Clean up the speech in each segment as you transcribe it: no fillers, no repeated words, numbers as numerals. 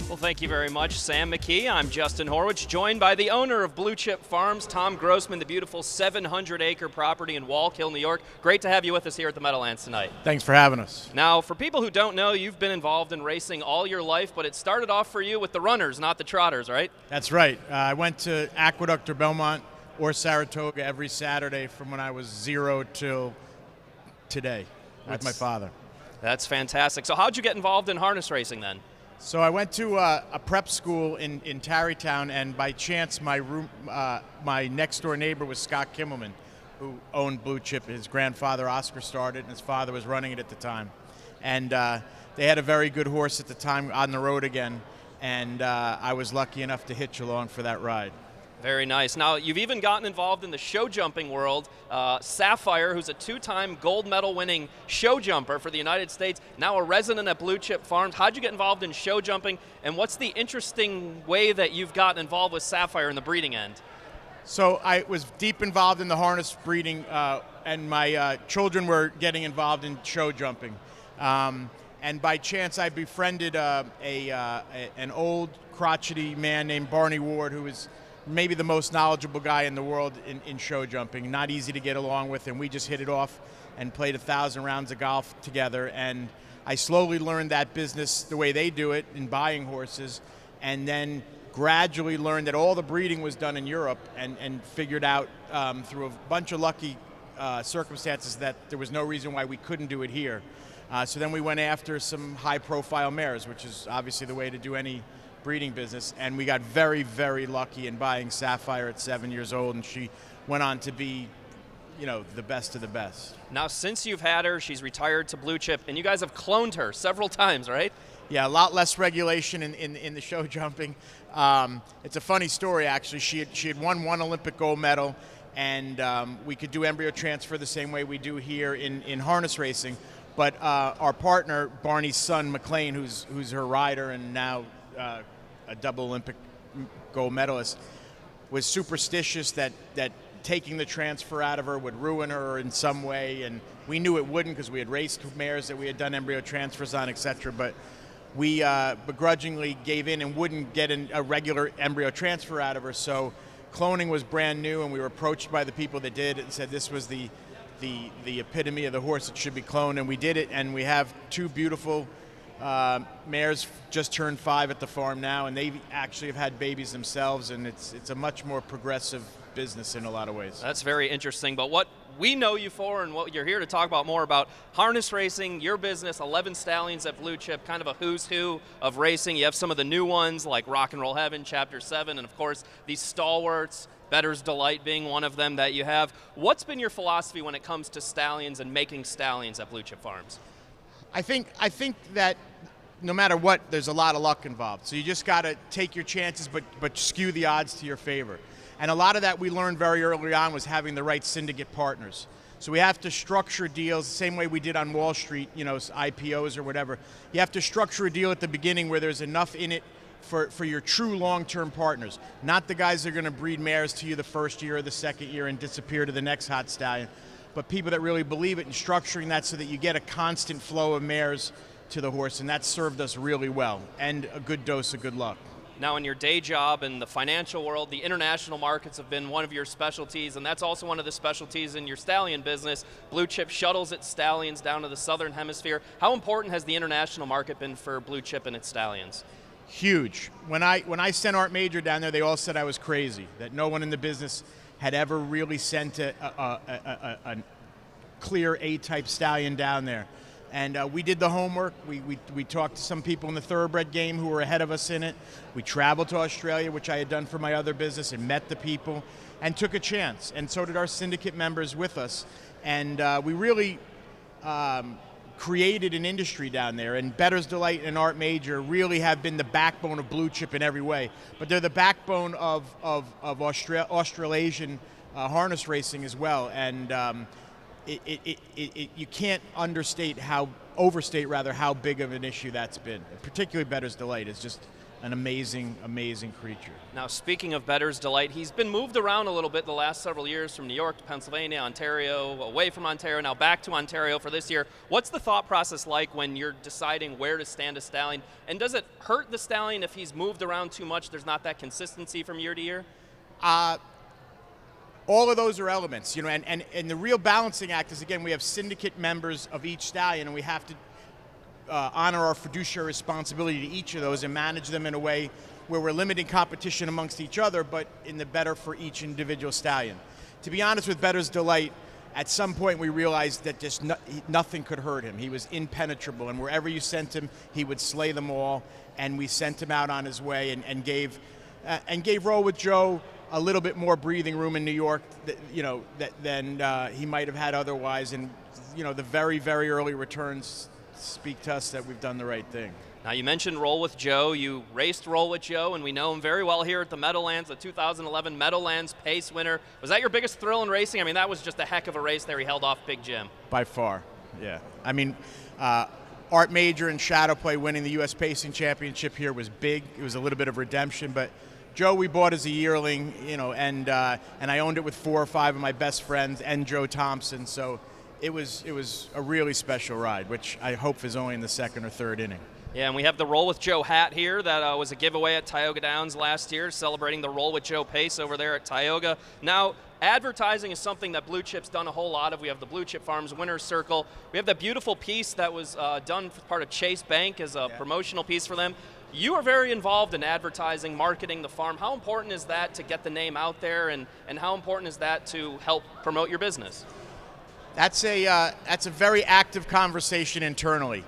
Well, thank you very much, Sam McKee. I'm Justin Horwich, joined by the owner of Blue Chip Farms, Tom Grossman, the beautiful 700-acre property in Wallkill, New York. Great to have you with us here at the Meadowlands tonight. Thanks for having us. Now, for people who don't know, you've been involved in racing all your life, but it started off for you with the runners, not the trotters, right? That's right. I went to Aqueduct or Belmont or Saratoga every Saturday from when I was 0 till today with my father. That's fantastic. So how'd you get involved in harness racing then? So I went to a prep school in Tarrytown, and by chance my next door neighbor was Scott Kimmelman, who owned Blue Chip. His grandfather Oscar started, and his father was running it at the time. And they had a very good horse at the time on the road again, and I was lucky enough to hitch along for that ride. Very nice. Now, you've even gotten involved in the show jumping world. Sapphire, who's a two-time gold medal winning show jumper for the United States, now a resident at Blue Chip Farms. How'd you get involved in show jumping, and what's the interesting way that you've gotten involved with Sapphire in the breeding end? So I was deep involved in the harness breeding, and my children were getting involved in show jumping. And by chance, I befriended an old crotchety man named Barney Ward, who was maybe the most knowledgeable guy in the world in show jumping. Not easy to get along with, and we just hit it off and played 1,000 rounds of golf together. And I slowly learned that business the way they do it in buying horses, and then gradually learned that all the breeding was done in Europe, and figured out through a bunch of lucky circumstances that there was no reason why we couldn't do it here. So then we went after some high-profile mares, which is obviously the way to do any breeding business, and we got very, very lucky in buying Sapphire at 7 years old, and she went on to be, you know, the best of the best. Now, since you've had her, she's retired to Blue Chip, and you guys have cloned her several times, right? Yeah, a lot less regulation in the show jumping. It's a funny story, actually. She had won one Olympic gold medal, and we could do embryo transfer the same way we do here in harness racing. But our partner, Barney's son, McLean, who's her rider and now a double Olympic gold medalist, was superstitious that taking the transfer out of her would ruin her in some way, and we knew it wouldn't because we had raced mares that we had done embryo transfers on, etc. But we begrudgingly gave in and wouldn't get a regular embryo transfer out of her. So cloning was brand new, and we were approached by the people that did it and said this was the epitome of the horse that should be cloned, and we did it. And we have two beautiful mares just turned 5 at the farm now, and they actually have had babies themselves, and it's a much more progressive business in a lot of ways. That's very interesting. But what we know you for, and what you're here to talk about more about, harness racing, your business, 11 Stallions at Blue Chip, kind of a who's who of racing. You have some of the new ones like Rock and Roll Heaven, Chapter 7, and of course these stalwarts, Better's Delight being one of them that you have. What's been your philosophy when it comes to stallions and making stallions at Blue Chip Farms? I think that no matter what, there's a lot of luck involved. So you just got to take your chances, but skew the odds to your favor. And a lot of that we learned very early on was having the right syndicate partners. So we have to structure deals the same way we did on Wall Street, you know, IPOs or whatever. You have to structure a deal at the beginning where there's enough in it for your true long-term partners, not the guys that are going to breed mares to you the first year or the second year and disappear to the next hot stallion, but people that really believe it, and structuring that so that you get a constant flow of mares to the horse, and that served us really well, and a good dose of good luck. Now, in your day job in the financial world, the international markets have been one of your specialties, and that's also one of the specialties in your stallion business. Blue Chip shuttles its stallions down to the southern hemisphere. How important has the international market been for Blue Chip and its stallions? Huge. When I sent Art Major down there, they all said I was crazy, that no one in the business had ever really sent a clear A-type stallion down there. And we did the homework. We talked to some people in the thoroughbred game who were ahead of us in it. We traveled to Australia, which I had done for my other business, and met the people and took a chance. And so did our syndicate members with us. And we really created an industry down there. And Better's Delight and Art Major really have been the backbone of Blue Chip in every way. But they're the backbone of Australasian harness racing as well. And you can't overstate how big of an issue that's been. Particularly Better's Delight is just an amazing, amazing creature. Now, speaking of Bettor's Delight, he's been moved around a little bit the last several years, from New York to Pennsylvania, Ontario, away from Ontario, now back to Ontario for this year. What's the thought process like when you're deciding where to stand a stallion? And does it hurt the stallion if he's moved around too much, there's not that consistency from year to year? All of those are elements, you know, and the real balancing act is, again, we have syndicate members of each stallion, and we have to honor our fiduciary responsibility to each of those and manage them in a way where we're limiting competition amongst each other, but in the better for each individual stallion. To be honest, with Bettor's Delight, at some point we realized that just nothing could hurt him. He was impenetrable, and wherever you sent him, he would slay them all, and we sent him out on his way and gave Roll with Joe a little bit more breathing room in New York, than he might have had otherwise. And you know, the very, very early returns speak to us that we've done the right thing. Now, you mentioned Roll with Joe. You raced Roll with Joe, and we know him very well here at the Meadowlands, the 2011 Meadowlands Pace winner. Was that your biggest thrill in racing? I mean, that was just a heck of a race there. He held off Big Jim. By far, yeah. I mean, Art Major and Shadowplay winning the U.S. Pacing Championship here was big. It was a little bit of redemption, but Joe we bought as a yearling, you know, and I owned it with 4 or 5 of my best friends and Joe Thompson, so it was a really special ride, which I hope is only in the 2nd or 3rd inning. Yeah, and we have the Roll with Joe hat here that was a giveaway at Tioga Downs last year, celebrating the Roll with Joe pace over there at Tioga. Now, advertising is something that Blue Chip's done a whole lot of. We have the Blue Chip Farms Winner's Circle. We have that beautiful piece that was done for part of Chase Bank as a promotional piece for them. You are very involved in advertising, marketing the farm. How important is that to get the name out there, and how important is that to help promote your business? That's a very active conversation internally.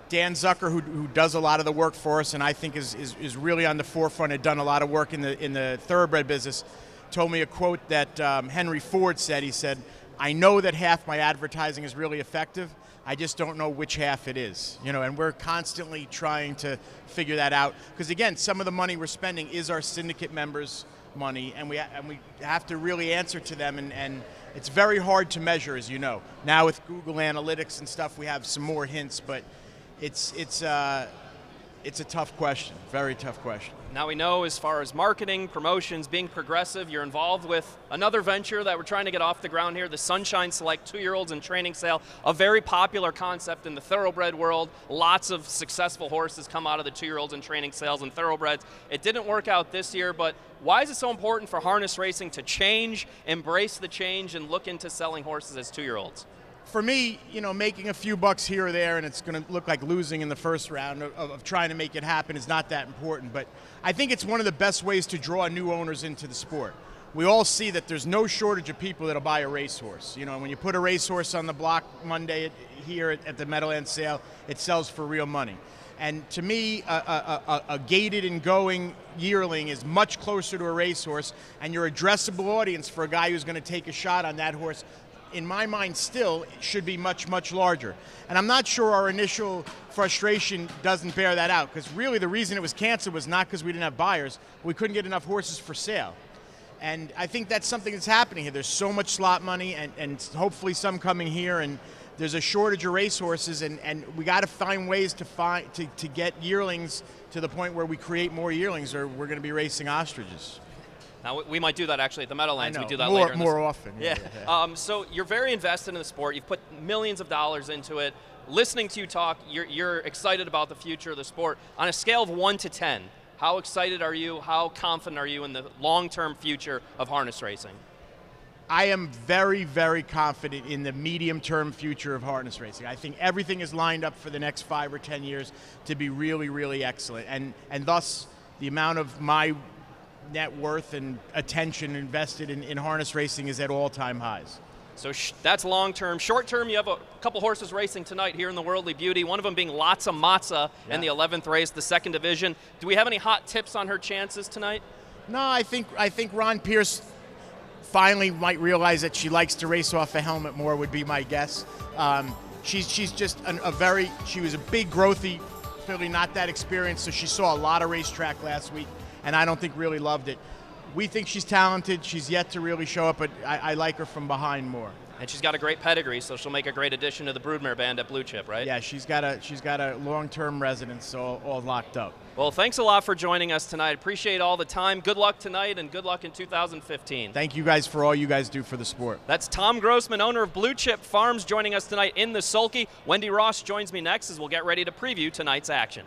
Dan Zucker, who does a lot of the work for us, and I think is really on the forefront, had done a lot of work in the thoroughbred business, told me a quote that Henry Ford said. He said, "I know that half my advertising is really effective. I just don't know which half it is." You know, and we're constantly trying to figure that out, because again, some of the money we're spending is our syndicate members' money, and we have to really answer to them, and it's very hard to measure, as you know. Now with Google Analytics and stuff, we have some more hints, but it's a tough question, very tough question. Now we know, as far as marketing, promotions, being progressive, you're involved with another venture that we're trying to get off the ground here, the Sunshine Select 2-year-olds in training sale, a very popular concept in the thoroughbred world. Lots of successful horses come out of the 2-year-olds in training sales and thoroughbreds. It didn't work out this year, but why is it so important for harness racing to change, embrace the change, and look into selling horses as 2-year-olds? For me, you know, making a few bucks here or there, and it's going to look like losing in the first round of trying to make it happen, is not that important. But I think it's one of the best ways to draw new owners into the sport. We all see that there's no shortage of people that'll buy a racehorse. You know, when you put a racehorse on the block Monday here at the Meadowlands sale, it sells for real money. And to me, a gated and going yearling is much closer to a racehorse, and your addressable audience for a guy who's going to take a shot on that horse, in my mind, still should be much, much larger. And I'm not sure our initial frustration doesn't bear that out, because really the reason it was canceled was not because we didn't have buyers. We couldn't get enough horses for sale. And I think that's something that's happening here. There's so much slot money, and hopefully some coming here, and there's a shortage of racehorses, and we got to find ways to get yearlings to the point where we create more yearlings, or we're going to be racing ostriches. Now, we might do that actually at the Meadowlands. I know. We do that later. More often. Yeah. So you're very invested in the sport. You've put millions of dollars into it. Listening to you talk, you're excited about the future of the sport. On a scale of 1 to 10, how excited are you? How confident are you in the long-term future of harness racing? I am very, very confident in the medium-term future of harness racing. I think everything is lined up for the next 5 or 10 years to be really, really excellent. And thus, the amount of my net worth and attention invested in harness racing is at all-time highs. So that's long-term. Short-term, you have a couple horses racing tonight here in the Worldly Beauty, one of them being Lotsa Matza in the 11th race, the 2nd division. Do we have any hot tips on her chances tonight? No, I think Ron Pierce finally might realize that she likes to race off a helmet more, would be my guess. She's just she was a big growthy, clearly not that experienced, so she saw a lot of racetrack last week, and I don't think really loved it. We think she's talented. She's yet to really show up, but I like her from behind more. And she's got a great pedigree, so she'll make a great addition to the broodmare band at Blue Chip, right? Yeah, she's got a long-term residence all locked up. Well, thanks a lot for joining us tonight. Appreciate all the time. Good luck tonight, and good luck in 2015. Thank you guys for all you guys do for the sport. That's Tom Grossman, owner of Blue Chip Farms, joining us tonight in the Sulky. Wendy Ross joins me next as we'll get ready to preview tonight's action.